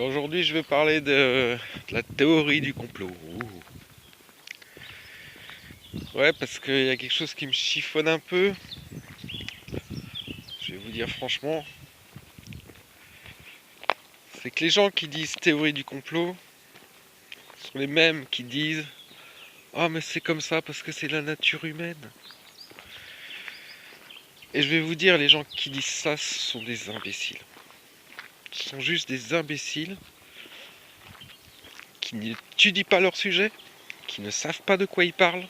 Alors aujourd'hui, je vais parler de la théorie du complot. Ouais, parce qu'il y a quelque chose qui me chiffonne un peu. Je vais vous dire franchement, c'est que les gens qui disent théorie du complot sont les mêmes qui disent ah mais c'est comme ça parce que c'est la nature humaine. Et je vais vous dire, les gens qui disent ça, ce sont des imbéciles. Ce sont juste des imbéciles qui n'étudient pas leur sujet, qui ne savent pas de quoi ils parlent.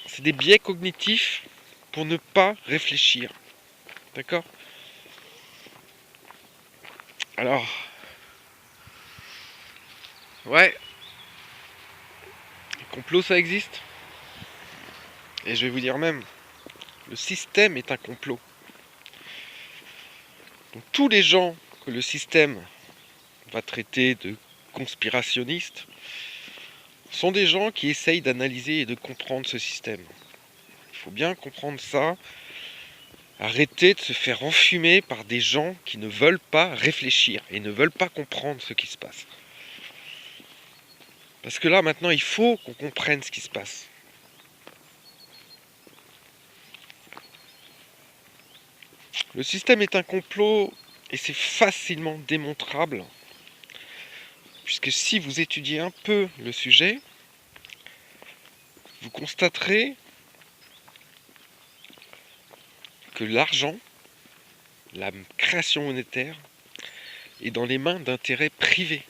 C'est des biais cognitifs pour ne pas réfléchir. D'accord ? Alors, ouais, le complot ça existe. Et je vais vous dire même, le système est un complot. Donc tous les gens que le système va traiter de conspirationnistes sont des gens qui essayent d'analyser et de comprendre ce système. Il faut bien comprendre ça. Arrêtez de se faire enfumer par des gens qui ne veulent pas réfléchir et ne veulent pas comprendre ce qui se passe. Parce que là, maintenant, il faut qu'on comprenne ce qui se passe. Le système est un complot et c'est facilement démontrable. Puisque si vous étudiez un peu le sujet, vous constaterez que l'argent, la création monétaire, est dans les mains d'intérêts privés.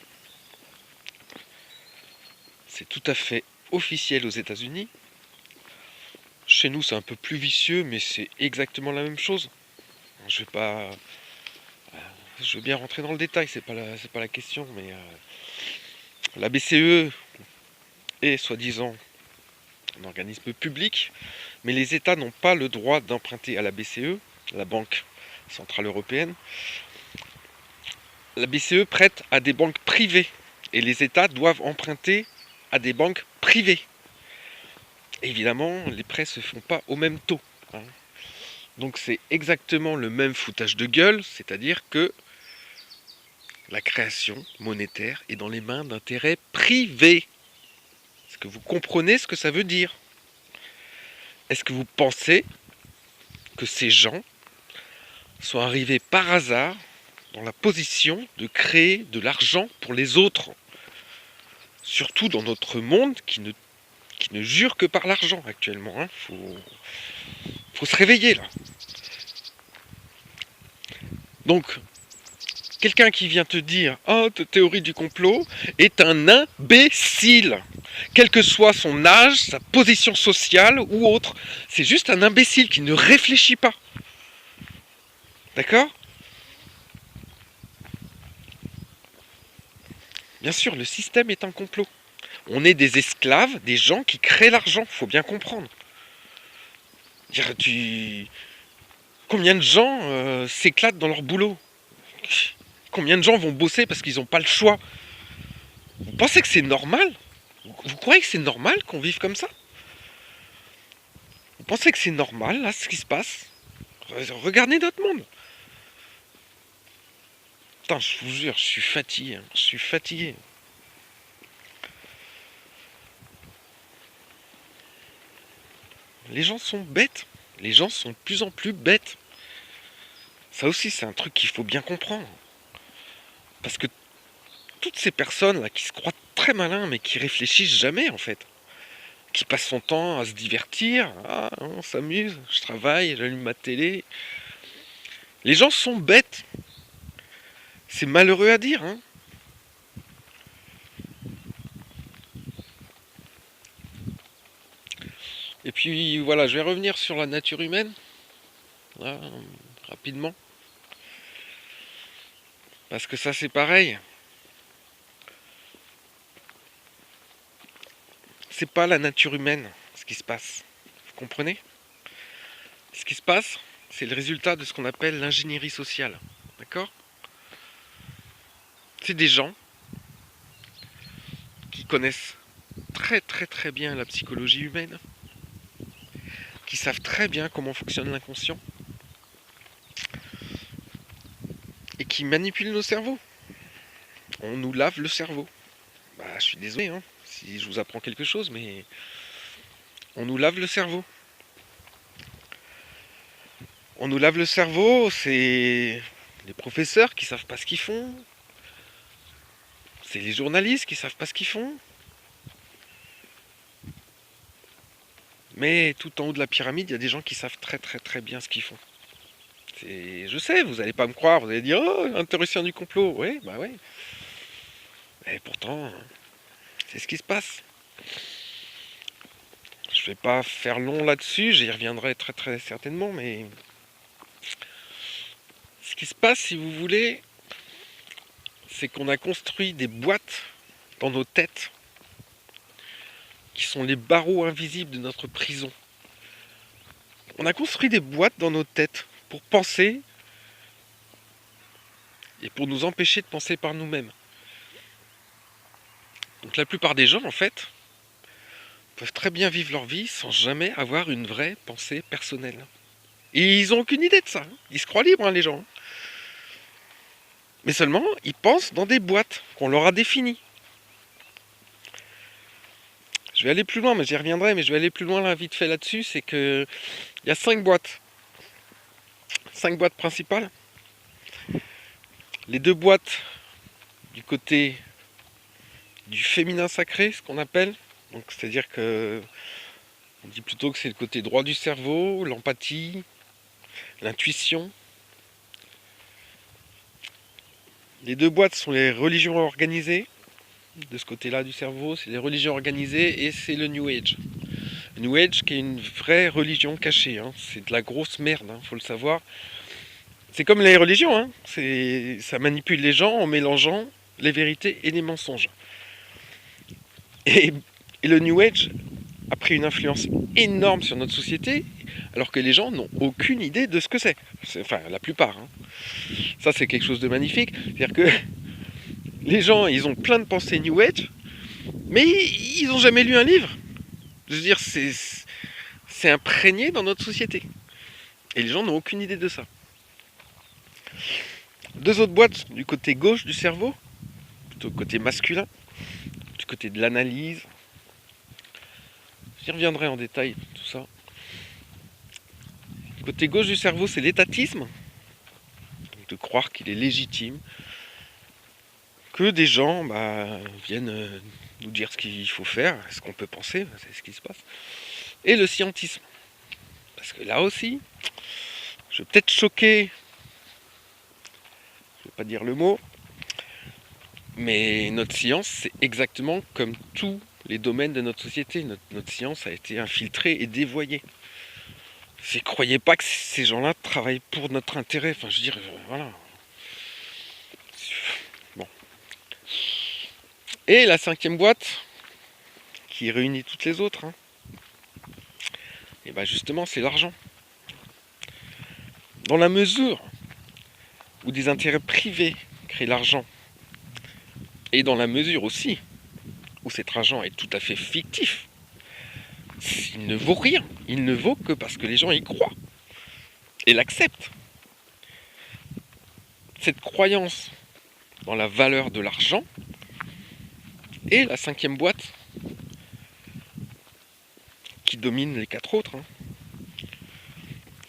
C'est tout à fait officiel aux États-Unis. Chez nous, c'est un peu plus vicieux, mais c'est exactement la même chose. Je veux bien rentrer dans le détail, c'est pas la question, mais la BCE est soi-disant un organisme public, mais les États n'ont pas le droit d'emprunter à la BCE, la Banque Centrale Européenne. La BCE prête à des banques privées, et les États doivent emprunter à des banques privées. Évidemment, les prêts ne se font pas au même taux. Donc c'est exactement le même foutage de gueule, c'est-à-dire que la création monétaire est dans les mains d'intérêts privés. Est-ce que vous comprenez ce que ça veut dire ? Est-ce que vous pensez que ces gens sont arrivés par hasard dans la position de créer de l'argent pour les autres ? Surtout dans notre monde qui ne jure que par l'argent actuellement. Faut se réveiller là. Donc, quelqu'un qui vient te dire « Oh, ta théorie du complot » est un imbécile. Quel que soit son âge, sa position sociale ou autre. C'est juste un imbécile qui ne réfléchit pas. D'accord ? Bien sûr, le système est un complot. On est des esclaves, des gens qui créent l'argent. Faut bien comprendre. Combien de gens s'éclatent dans leur boulot ? Combien de gens vont bosser parce qu'ils n'ont pas le choix ? Vous pensez que c'est normal ? Vous croyez que c'est normal qu'on vive comme ça ? Vous pensez que c'est normal, là, ce qui se passe ? Regardez notre monde. Putain, je vous jure, je suis fatigué. Je suis fatigué. Les gens sont bêtes. Les gens sont de plus en plus bêtes. Ça aussi, c'est un truc qu'il faut bien comprendre. Parce que toutes ces personnes-là qui se croient très malins, mais qui réfléchissent jamais, en fait. Qui passent son temps à se divertir. Ah, on s'amuse, je travaille, j'allume ma télé. Les gens sont bêtes. C'est malheureux à dire, hein. Et puis voilà, je vais revenir sur la nature humaine, là, rapidement. Parce que ça c'est pareil. C'est pas la nature humaine ce qui se passe. Vous comprenez ? Ce qui se passe, c'est le résultat de ce qu'on appelle l'ingénierie sociale. D'accord ? C'est des gens qui connaissent très très très bien la psychologie humaine, qui savent très bien comment fonctionne l'inconscient, et qui manipule nos cerveaux. On nous lave le cerveau. Bah, je suis désolé hein, si je vous apprends quelque chose, mais on nous lave le cerveau. On nous lave le cerveau, c'est les professeurs qui savent pas ce qu'ils font. C'est les journalistes qui savent pas ce qu'ils font. Mais tout en haut de la pyramide, il y a des gens qui savent très très très bien ce qu'ils font. Je sais, vous n'allez pas me croire, vous allez dire oh, un théoricien du complot. Oui, bah ouais. Et pourtant, c'est ce qui se passe. Je vais pas faire long là-dessus, j'y reviendrai très très certainement, mais ce qui se passe, si vous voulez, c'est qu'on a construit des boîtes dans nos têtes qui sont les barreaux invisibles de notre prison. On a construit des boîtes dans nos têtes pour penser et pour nous empêcher de penser par nous-mêmes. Donc la plupart des gens, en fait, peuvent très bien vivre leur vie sans jamais avoir une vraie pensée personnelle. Et ils n'ont aucune idée de ça. Ils se croient libres, hein, les gens. Mais seulement, ils pensent dans des boîtes qu'on leur a définies. Je vais aller plus loin, mais j'y reviendrai, mais je vais aller plus loin là, vite fait là-dessus, c'est que il y a 5 boîtes. 5 boîtes principales. Les 2 boîtes du côté du féminin sacré, ce qu'on appelle. Donc c'est-à-dire que on dit plutôt que c'est le côté droit du cerveau, l'empathie, l'intuition. Les 2 boîtes sont les religions organisées. De ce côté-là du cerveau, c'est les religions organisées et c'est le New Age. Le New Age qui est une vraie religion cachée, hein. C'est de la grosse merde, hein, faut le savoir. C'est comme les religions, hein. Ça manipule les gens en mélangeant les vérités et les mensonges. Et le New Age a pris une influence énorme sur notre société, alors que les gens n'ont aucune idée de ce que c'est. Enfin, la plupart. Hein. Ça, c'est quelque chose de magnifique. C'est-à-dire que les gens, ils ont plein de pensées New Age, mais ils n'ont jamais lu un livre. Je veux dire, c'est imprégné dans notre société. Et les gens n'ont aucune idée de ça. 2 autres boîtes du côté gauche du cerveau, plutôt côté masculin, du côté de l'analyse. J'y reviendrai en détail, tout ça. Côté gauche du cerveau, c'est l'étatisme. Donc de croire qu'il est légitime que des gens viennent nous dire ce qu'il faut faire, ce qu'on peut penser, c'est ce qui se passe. Et le scientisme. Parce que là aussi, je vais peut-être choquer, je ne vais pas dire le mot, mais notre science, c'est exactement comme tous les domaines de notre société. Notre science a été infiltrée et dévoyée. Croyez pas que ces gens-là travaillent pour notre intérêt. Enfin, je veux dire, voilà. Bon. Et la 5e boîte, qui réunit toutes les autres, hein, et bien justement, c'est l'argent. Dans la mesure où des intérêts privés créent l'argent, et dans la mesure aussi où cet argent est tout à fait fictif, il ne vaut rien. Il ne vaut que parce que les gens y croient et l'acceptent. Cette croyance dans la valeur de l'argent est la 5e boîte qui domine les 4 autres. Hein.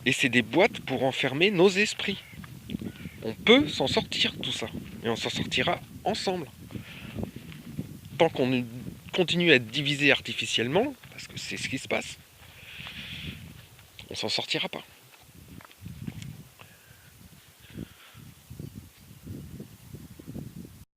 Et c'est des boîtes pour enfermer nos esprits. On peut s'en sortir tout ça. Et on s'en sortira ensemble. Tant qu'on continue à être divisé artificiellement, parce que c'est ce qui se passe, on s'en sortira pas.